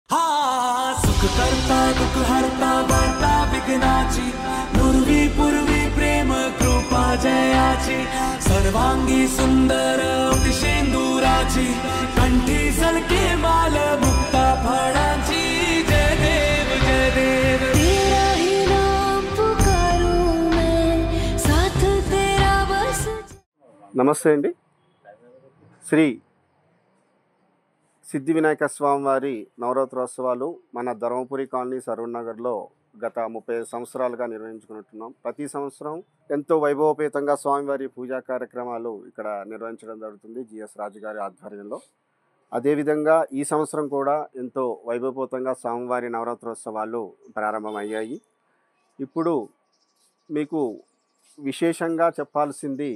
हा सुख करता दुख हरता वार्ता विघ्नाची नुरवी पूर्वी प्रेम कृपा जयाची सर्वांगी सुंदर शेंदुराची कंठी सलके माल मुक्ता फळाची जय देव तेरा ही नाम पुकारूं मैं साथ तेरा बस। నమస్తే అండి. శ్రీ సిద్ధి వినాయక స్వామి వారి నవరాత్రోత్సవాలు మన ధర్మపురి కాలనీ సరూర్ నగర్లో గత 35 సంవత్సరాలుగా నిర్వహించుకుంటున్నాం. ప్రతి సంవత్సరం ఎంతో వైభవపేతంగా స్వామివారి పూజా కార్యక్రమాలు ఇక్కడ నిర్వహించడం జరుగుతుంది జిఎస్ రాజు గారి ఆధ్వర్యంలో. అదేవిధంగా ఈ సంవత్సరం కూడా ఎంతో వైభవపేతంగా స్వామివారి నవరాత్రోత్సవాలు ప్రారంభమయ్యాయి. ఇప్పుడు మీకు విశేషంగా చెప్పాల్సింది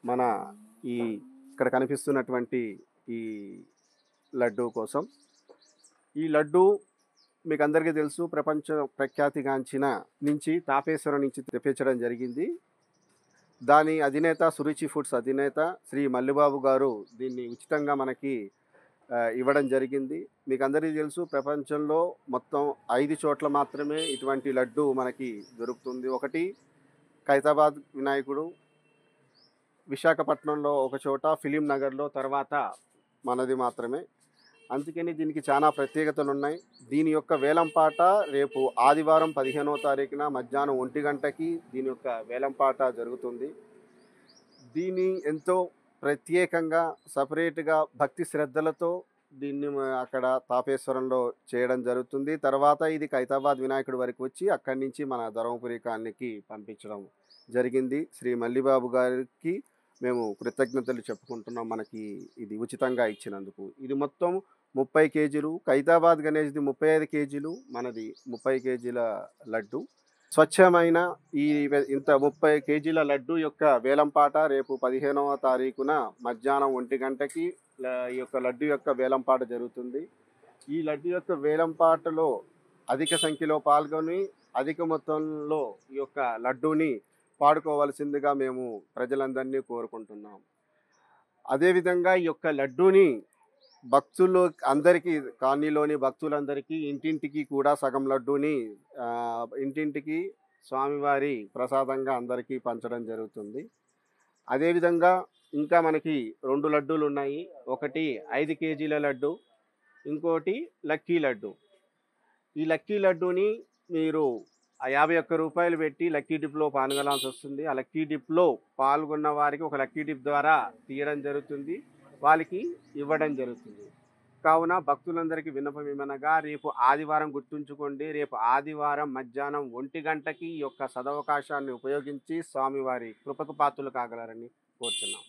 మన ఇక్కడ కనిపిస్తున్నటువంటి ఈ లడ్డు కోసం. ఈ లడ్డు మీకు అందరికీ తెలుసు, ప్రపంచ ప్రఖ్యాతిగాంచిన నుంచి తాపేశ్వరం నుంచి తెప్పించడం జరిగింది. దాని అధినేత సురుచి ఫుడ్స్ అధినేత శ్రీ మల్లిబాబు గారు దీన్ని ఉచితంగా మనకి ఇవ్వడం జరిగింది. మీకు అందరికీ తెలుసు, ప్రపంచంలో మొత్తం 5 చోట్ల మాత్రమే ఇటువంటి లడ్డు మనకి దొరుకుతుంది. ఒకటి ఖైరతాబాద్ వినాయకుడు, విశాఖపట్నంలో ఒక చోట, ఫిలిం నగర్లో, తర్వాత మనది మాత్రమే. అందుకని దీనికి చాలా ప్రత్యేకతలు ఉన్నాయి. దీని యొక్క వేలంపాట రేపు ఆదివారం 15వ తారీఖున మధ్యాహ్నం 1 గంటకి దీని యొక్క వేలంపాట జరుగుతుంది. దీన్ని ఎంతో ప్రత్యేకంగా సపరేట్గా భక్తి శ్రద్ధలతో దీన్ని అక్కడ తాపేశ్వరంలో చేయడం జరుగుతుంది. తర్వాత ఇది ఖైరతాబాద్ వినాయకుడి వరకు వచ్చి అక్కడి నుంచి మన ధర్మపురి కాలనీకి పంపించడం జరిగింది. శ్రీ మల్లిబాబు గారికి మేము కృతజ్ఞతలు చెప్పుకుంటున్నాం, మనకి ఇది ఉచితంగా ఇచ్చినందుకు. ఇది మొత్తం 30 కేజీలు, ఖైరతాబాద్ గణేష్ది 35 కేజీలు, మనది 30 కేజీల లడ్డు. స్వచ్ఛమైన ఇంత 30 కేజీల లడ్డు యొక్క వేలంపాట రేపు 15వ తారీఖున మధ్యాహ్నం 1 గంటకి ఈ యొక్క లడ్డు యొక్క వేలంపాట జరుగుతుంది. ఈ లడ్డు యొక్క వేలంపాటలో అధిక సంఖ్యలో పాల్గొని అధిక మొత్తంలో ఈ యొక్క లడ్డూని పాడుకోవాల్సిందిగా మేము ప్రజలందరినీ కోరుకుంటున్నాం. అదేవిధంగా ఈ యొక్క లడ్డూని భక్తులు అందరికీ, కాలనీలోని భక్తులందరికీ ఇంటింటికి కూడా సగం లడ్డూని ఇంటింటికి స్వామివారి ప్రసాదంగా అందరికీ పంచడం జరుగుతుంది. అదేవిధంగా ఇంకా మనకి 2 లడ్డూలు ఉన్నాయి. ఒకటి 5 కేజీల లడ్డు, ఇంకోటి లక్కీ లడ్డు. ఈ లక్కీ లడ్డూని మీరు 51 రూపాయలు పెట్టి లక్కీ డిప్లో పాల్గొనాల్సి వస్తుంది. ఆ లక్కీ డిప్లో పాల్గొన్న వారికి ఒక లక్కీ డిప్ ద్వారా తీయడం జరుగుతుంది, వాళ్ళకి ఇవ్వడం జరుగుతుంది. కావున భక్తులందరికీ విన్నపం ఏమనగా, రేపు ఆదివారం గుర్తుంచుకోండి, రేపు ఆదివారం మధ్యాహ్నం 1 గంటకి ఈ యొక్క సదవకాశాన్ని ఉపయోగించి స్వామివారి కృపకు పాత్రలు కాగలరని కోరుతున్నాం.